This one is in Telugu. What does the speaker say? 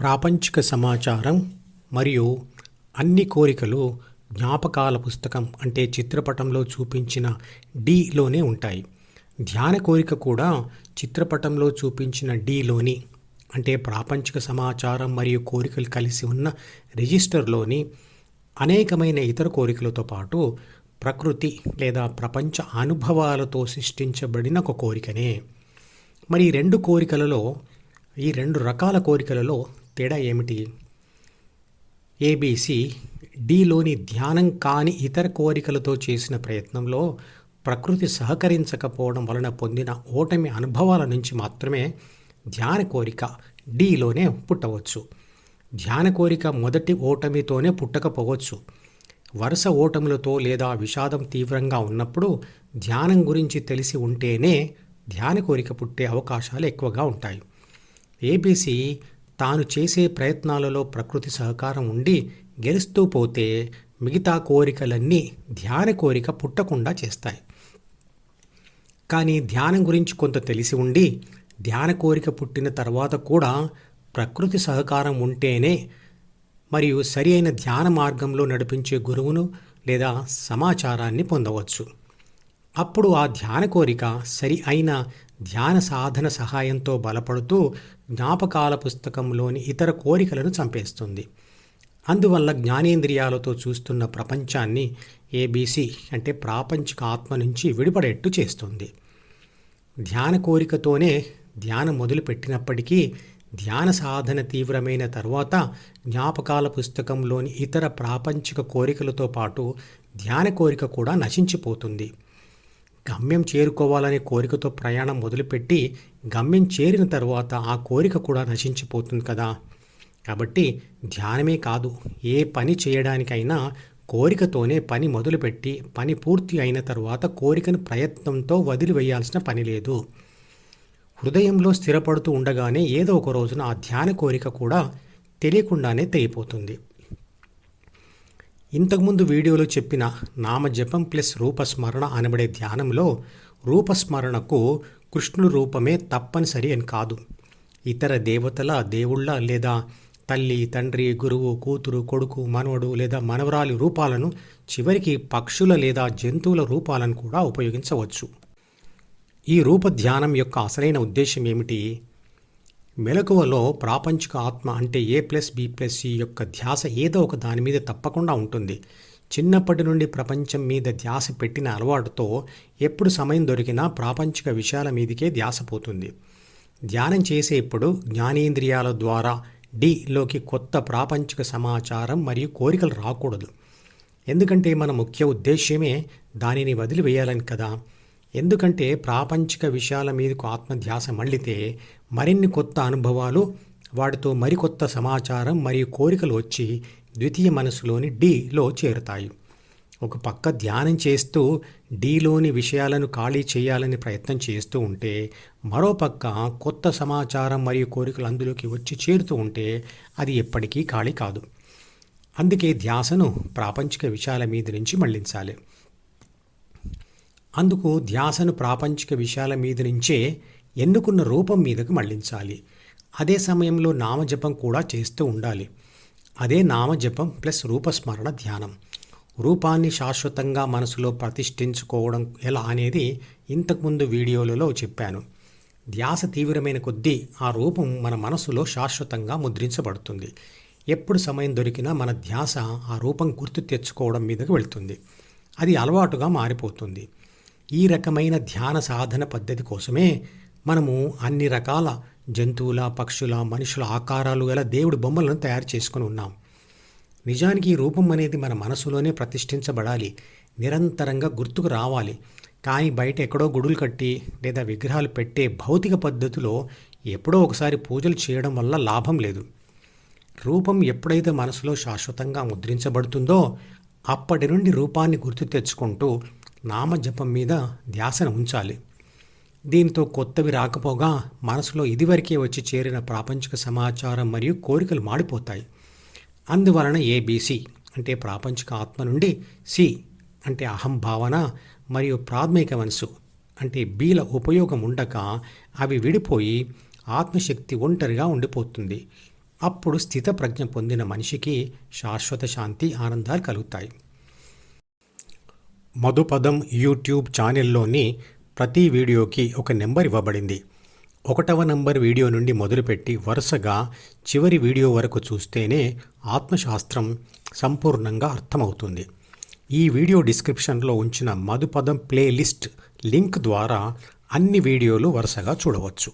ప్రాపంచిక సమాచారం మరియు అన్ని కోరికలు జ్ఞాపకాల పుస్తకం అంటే చిత్రపటంలో చూపించిన డిలోనే ఉంటాయి. ధ్యాన కోరిక కూడా చిత్రపటంలో చూపించిన డిలోని అంటే ప్రాపంచిక సమాచారం మరియు కోరికలు కలిసి ఉన్న రిజిస్టర్లోని అనేకమైన ఇతర కోరికలతో పాటు ప్రకృతి లేదా ప్రపంచ అనుభవాలతో సృష్టించబడిన ఒక కోరికనే. మరి ఈ రెండు రకాల కోరికలలో తేడా ఏమిటి? ఏబిసి డిలోని ధ్యానం కాని ఇతర కోరికలతో చేసిన ప్రయత్నంలో ప్రకృతి సహకరించకపోవడం వలన పొందిన ఓటమి అనుభవాల నుంచి మాత్రమే ధ్యాన కోరిక డిలోనే పుట్టవచ్చు. ధ్యాన కోరిక మొదటి ఓటమితోనే పుట్టకపోవచ్చు. వరుస ఓటములతో లేదా విషాదం తీవ్రంగా ఉన్నప్పుడు ధ్యానం గురించి తెలిసి ఉంటేనే ధ్యాన కోరిక పుట్టే అవకాశాలు ఎక్కువగా ఉంటాయి. ఏబిసి తాను చేసే ప్రయత్నాలలో ప్రకృతి సహకారం ఉండి గెలుస్తూ పోతే మిగతా కోరికలన్నీ ధ్యాన కోరిక పుట్టకుండా చేస్తాయి. కానీ ధ్యానం గురించి కొంత తెలిసి ఉండి ధ్యాన కోరిక పుట్టిన తర్వాత కూడా ప్రకృతి సహకారం ఉంటేనే మరియు సరి అయిన ధ్యాన మార్గంలో నడిపించే గురువును లేదా సమాచారాన్ని పొందవచ్చు. అప్పుడు ఆ ధ్యాన కోరిక సరి అయిన ధ్యాన సాధన సహాయంతో బలపడుతూ జ్ఞాపకాల పుస్తకంలోని ఇతర కోరికలను చంపేస్తుంది. అందువల్ల జ్ఞానేంద్రియాలతో చూస్తున్న ప్రపంచాన్ని ఏబిసి అంటే ప్రాపంచిక ఆత్మ నుంచి విడిపడేట్టు చేస్తుంది. ధ్యాన కోరికతోనే ధ్యానం మొదలుపెట్టినప్పటికీ ధ్యాన సాధన తీవ్రమైన తర్వాత జ్ఞాపకాల పుస్తకంలోని ఇతర ప్రాపంచిక కోరికలతో పాటు ధ్యాన కోరిక కూడా నశించిపోతుంది. గమ్యం చేరుకోవాలనే కోరికతో ప్రయాణం మొదలుపెట్టి గమ్యం చేరిన తర్వాత ఆ కోరిక కూడా నశించిపోతుంది కదా. కాబట్టి ధ్యానమే కాదు, ఏ పని చేయడానికైనా కోరికతోనే పని మొదలుపెట్టి పని పూర్తి అయిన తర్వాత కోరికను ప్రయత్నంతో వదిలివేయాల్సిన పని లేదు. హృదయంలో స్థిరపడుతూ ఉండగానే ఏదో ఒక రోజున ఆ ధ్యాన కోరిక కూడా తెలియకుండానే తెగిపోతుంది. ఇంతకుముందు వీడియోలో చెప్పిన నామజపం ప్లస్ రూపస్మరణ అనబడే ధ్యానంలో రూపస్మరణకు కృష్ణుడి రూపమే తప్పనిసరి అని కాదు. ఇతర దేవతల, దేవుళ్ళ లేదా తల్లి, తండ్రి, గురువు, కూతురు, కొడుకు, మనవడు లేదా మనవరాలి రూపాలను, చివరికి పక్షుల లేదా జంతువుల రూపాలను కూడా ఉపయోగించవచ్చు. ఈ రూప ధ్యానం యొక్క అసలైన ఉద్దేశం ఏమిటి? మెలకువలో ప్రాపంచిక ఆత్మ అంటే A+B+C యొక్క ధ్యాస ఏదో ఒక దాని మీద తప్పకుండా ఉంటుంది. చిన్నప్పటి నుండి ప్రపంచం మీద ధ్యాస పెట్టిన అలవాటుతో ఎప్పుడు సమయం దొరికినా ప్రాపంచిక విషయాల మీదకే ధ్యాస పోతుంది. ధ్యానం చేసేప్పుడు జ్ఞానేంద్రియాల ద్వారా డిలోకి కొత్త ప్రాపంచిక సమాచారం మరియు కోరికలు రాకూడదు. ఎందుకంటే మన ముఖ్య ఉద్దేశ్యమే దానిని వదిలివేయాలని కదా. ఎందుకంటే ప్రాపంచిక విషయాల మీదకు ఆత్మధ్యాస మళ్ళితే మరిన్ని కొత్త అనుభవాలు, వాటితో మరికొత్త సమాచారం మరియు కోరికలు వచ్చి ద్వితీయ మనసులోని డిలో చేరుతాయి. ఒక పక్క ధ్యానం చేస్తూ డిలోని విషయాలను ఖాళీ చేయాలని ప్రయత్నం చేస్తూ ఉంటే మరోపక్క కొత్త సమాచారం మరియు కోరికలు అందులోకి వచ్చి చేరుతూ ఉంటే అది ఎప్పటికీ ఖాళీ కాదు. అందుకే ధ్యాసను ప్రాపంచిక విషయాల మీద నుంచి మళ్లించాలి. అందుకు ధ్యాసను ప్రాపంచిక విషయాల మీద నుంచే ఎన్నుకున్న రూపం మీదకు మళ్లించాలి. అదే సమయంలో నామజపం కూడా చేస్తూ ఉండాలి. అదే నామజపం ప్లస్ రూపస్మరణ ధ్యానం. రూపాన్ని శాశ్వతంగా మనసులో ప్రతిష్ఠించుకోవడం ఎలా అనేది ఇంతకుముందు వీడియోలలో చెప్పాను. ధ్యాస తీవ్రమైన కొద్దీ ఆ రూపం మన మనసులో శాశ్వతంగా ముద్రించబడుతుంది. ఎప్పుడు సమయం దొరికినా మన ధ్యాస ఆ రూపం గుర్తు తెచ్చుకోవడం మీదకు వెళ్తుంది. అది అలవాటుగా మారిపోతుంది. ఈ రకమైన ధ్యాన సాధన పద్ధతి కోసమే మనము అన్ని రకాల జంతువుల, పక్షుల, మనుషుల ఆకారాలు గల దేవుడి బొమ్మలను తయారు చేసుకుని ఉన్నాం. నిజానికి ఈ రూపం అనేది మన మనసులోనే ప్రతిష్ఠించబడాలి, నిరంతరంగా గుర్తుకు రావాలి. కానీ బయట ఎక్కడో గుడులు కట్టి లేదా విగ్రహాలు పెట్టే భౌతిక పద్ధతిలో ఎప్పుడో ఒకసారి పూజలు చేయడం వల్ల లాభం లేదు. రూపం ఎప్పుడైతే మనసులో శాశ్వతంగా ముద్రించబడుతుందో అప్పటి నుండి రూపాన్ని గుర్తు తెచ్చుకుంటూ నామజపం మీద ధ్యాసను ఉంచాలి. దీంతో కొత్తవి రాకపోగా మనసులో ఇదివరకే వచ్చి చేరిన ప్రాపంచిక సమాచారం మరియు కోరికలు మాడిపోతాయి. అందువలన ఏబిసి అంటే ప్రాపంచిక ఆత్మ నుండి సి అంటే అహం భావన మరియు ప్రాథమిక మనసు అంటే బీల ఉపయోగం ఉండక అవి విడిపోయి ఆత్మశక్తి ఒంటరిగా ఉండిపోతుంది. అప్పుడు స్థితప్రజ్ఞ పొందిన మనిషికి శాశ్వత శాంతి ఆనందాలు కలుగుతాయి. మధుపదం యూట్యూబ్ ఛానల్లోని ప్రతి వీడియోకి ఒక నెంబర్ ఇవ్వబడింది. 1వ నంబర్ వీడియో నుండి మొదలుపెట్టి వరుసగా చివరి వీడియో వరకు చూస్తేనే ఆత్మశాస్త్రం సంపూర్ణంగా అర్థమవుతుంది. ఈ వీడియో డిస్క్రిప్షన్లో ఉంచిన మధుపదం ప్లేలిస్ట్ లింక్ ద్వారా అన్ని వీడియోలు వరుసగా చూడవచ్చు.